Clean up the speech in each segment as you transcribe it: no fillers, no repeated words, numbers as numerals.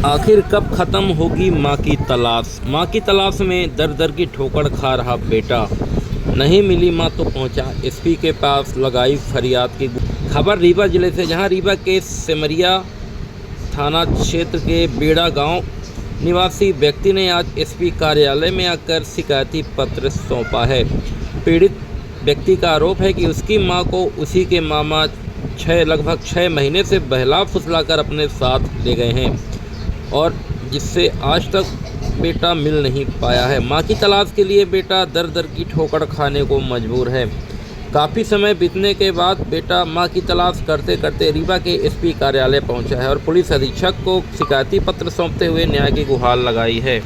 आखिर कब खत्म होगी माँ की तलाश। माँ की तलाश में दर दर की ठोकर खा रहा बेटा। नहीं मिली माँ तो पहुँचा एसपी के पास, लगाई फरियाद की खबर रीवा जिले से, जहाँ रीवा के सिमरिया थाना क्षेत्र के बेड़ा गांव निवासी व्यक्ति ने आज एसपी कार्यालय में आकर शिकायती पत्र सौंपा है। पीड़ित व्यक्ति का आरोप है कि उसकी मां को उसी के मामा लगभग 6 महीने से बहला फुसला कर अपने साथ ले गए हैं और जिससे आज तक बेटा मिल नहीं पाया है। मां की तलाश के लिए बेटा दर दर की ठोकर खाने को मजबूर है। काफ़ी समय बीतने के बाद बेटा मां की तलाश करते करते रीवा के एसपी कार्यालय पहुंचा है और पुलिस अधीक्षक को शिकायती पत्र सौंपते हुए न्याय की गुहार लगाई है।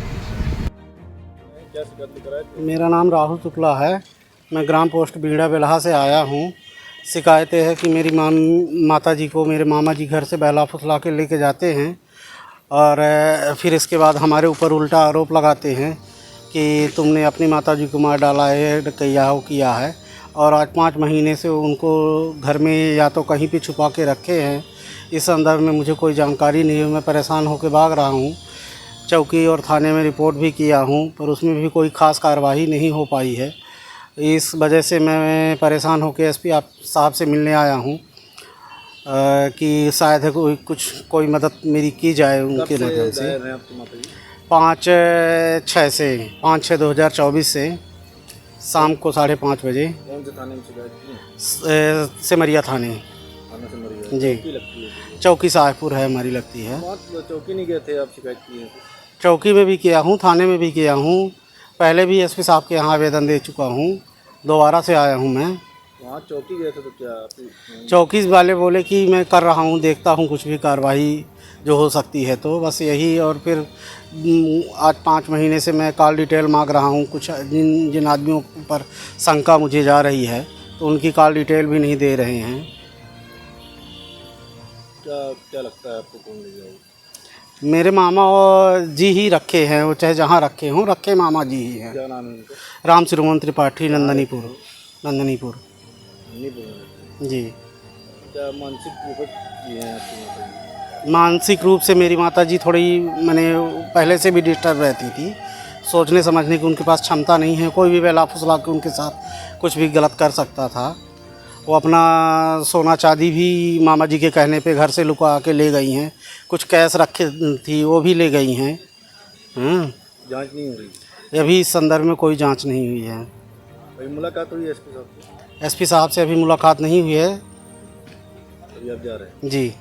मेरा नाम राहुल शुक्ला है। मैं ग्राम पोस्ट बीड़ा बेल्हा से आया हूँ। शिकायत है कि मेरी माता जी को मेरे मामा जी घर से बहला फुसला के लेके जाते हैं और फिर इसके बाद हमारे ऊपर उल्टा आरोप लगाते हैं कि तुमने अपनी माता जी को मार डाला है, किया है। और आज 5 महीने से उनको घर में या तो कहीं पे छुपा के रखे हैं। इस संदर्भ में मुझे कोई जानकारी नहीं है। मैं परेशान होकर भाग रहा हूँ। चौकी और थाने में रिपोर्ट भी किया हूँ पर उसमें भी कोई ख़ास कार्रवाई नहीं हो पाई है। इस वजह से मैं परेशान होकर एसपी साहब से मिलने आया हूँ कि शायद कोई मदद मेरी की जाए उनके माध्यम से। 5/6/2024 से शाम को 5:30 बजे। कौन से थाने में शिकायत की? सिमरिया थाने जी। चौकी साहपुर है हमारी लगती है। चौकी नहीं गए थे आप, शिकायत की है? चौकी में भी किया हूँ, थाने में भी किया हूँ। पहले भी एसपी साहब के यहाँ आवेदन दे चुका हूँ। दोबारा से आया हूँ मैं। वहाँ चौकी गए थे तो क्या चौकी वाले बोले कि मैं कर रहा हूँ, देखता हूँ कुछ भी कार्रवाई जो हो सकती है तो बस यही। और फिर आज 5 महीने से मैं कॉल डिटेल मांग रहा हूँ। कुछ जिन आदमियों पर शंका मुझे जा रही है तो उनकी कॉल डिटेल भी नहीं दे रहे हैं। क्या लगता है आपको कौन ले जाएगा? मेरे मामा जी ही रखे हैं, वो चाहे जहाँ रखे हों, रखे मामा जी ही हैं। क्या नाम है उनका? राम श्रीमन त्रिपाठी, नंदनीपुर जी। क्या मानसिक रूप ये है आपकी माता जी? मानसिक रूप से मेरी माता जी थोड़ी मैंने पहले से भी डिस्टर्ब रहती थी। सोचने समझने की उनके पास क्षमता नहीं है। कोई भी बहला फुसला के उनके साथ कुछ भी गलत कर सकता था। वो अपना सोना चांदी भी मामा जी के कहने पे घर से लुका के ले गई हैं। कुछ कैश रखे थी वो भी ले गई हैं। जांच नहीं हो रही? अभी इस संदर्भ में कोई जांच नहीं हुई है। अभी मुलाकात हुई है एसपी साहब से? एसपी साहब से अभी मुलाकात नहीं हुई है। अभी आप जा रहे हैं? जी।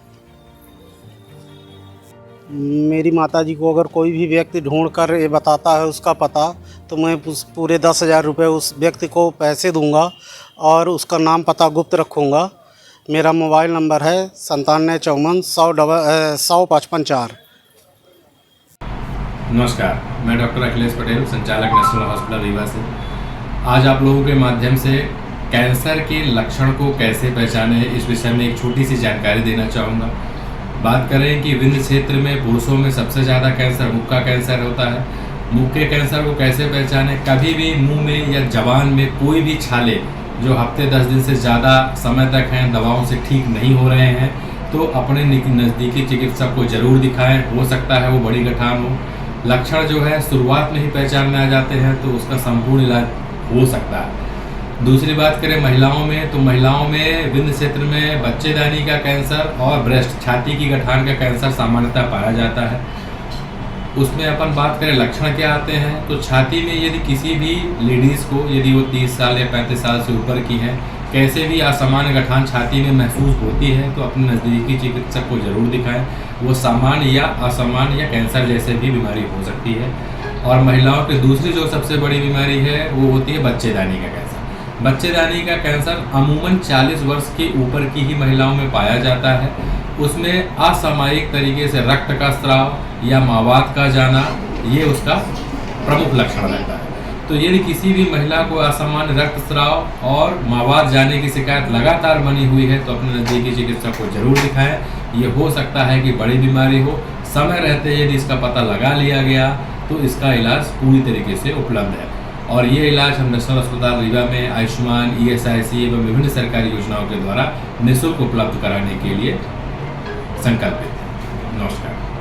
मेरी माता जी को अगर कोई भी व्यक्ति ढूंढ कर ये बताता है उसका पता, तो मैं पूरे 10,000 रुपये उस व्यक्ति को पैसे दूंगा और उसका नाम पता गुप्त रखूंगा। मेरा मोबाइल नंबर है 9754 नमस्कार, मैं डॉक्टर अखिलेश पटेल, संचालक नेशनल हॉस्पिटल रीवा से। आज आप लोगों के माध्यम से कैंसर के लक्षण को कैसे पहचाने इस विषय में एक छोटी सी जानकारी देना चाहूँगा। बात करें कि विंध्य क्षेत्र में पुरुषों में सबसे ज़्यादा कैंसर मुख का कैंसर होता है। मुख के कैंसर को कैसे पहचाने? कभी भी मुंह में या जबान में कोई भी छाले जो हफ्ते 10 दिन से ज़्यादा समय तक हैं, दवाओं से ठीक नहीं हो रहे हैं, तो अपने नज़दीकी चिकित्सक को ज़रूर दिखाएं। हो सकता है वो बड़ी गठान हो। लक्षण जो है शुरुआत में ही पहचान में आ जाते हैं तो उसका संपूर्ण इलाज हो सकता है। दूसरी बात करें महिलाओं में, तो महिलाओं में विंध्य क्षेत्र में बच्चेदानी का कैंसर और ब्रेस्ट छाती की गठान का कैंसर सामान्यतः पाया जाता है। उसमें अपन बात करें लक्षण क्या आते हैं, तो छाती में यदि किसी भी लेडीज़ को, यदि वो 30 साल या 35 साल से ऊपर की हैं, कैसे भी असामान्य गठान छाती में महसूस होती है तो अपने नज़दीकी चिकित्सक को ज़रूर दिखाएं। वो सामान्य या असामान्य या कैंसर जैसे भी बीमारी हो सकती है। और महिलाओं की दूसरी जो सबसे बड़ी बीमारी है वो होती है बच्चेदानी का कैंसर। बच्चेदानी का कैंसर अमूमन 40 वर्ष के ऊपर की ही महिलाओं में पाया जाता है। उसमें असामयिक तरीके से रक्त का स्राव या मावात का जाना, ये उसका प्रमुख लक्षण रहता है। तो यदि किसी भी महिला को असामान्य रक्तस्राव और मावात जाने की शिकायत लगातार बनी हुई है तो अपने नज़दीकी चिकित्सक को जरूर दिखाएं। ये हो सकता है कि बड़ी बीमारी हो। समय रहते यदि इसका पता लगा लिया गया तो इसका इलाज पूरी तरीके से उपलब्ध है। और ये इलाज हम नेशनल अस्पताल रीवा में आयुष्मान, ESIC एवं विभिन्न सरकारी योजनाओं के द्वारा निःशुल्क उपलब्ध कराने के लिए संकल्पित है। नमस्कार।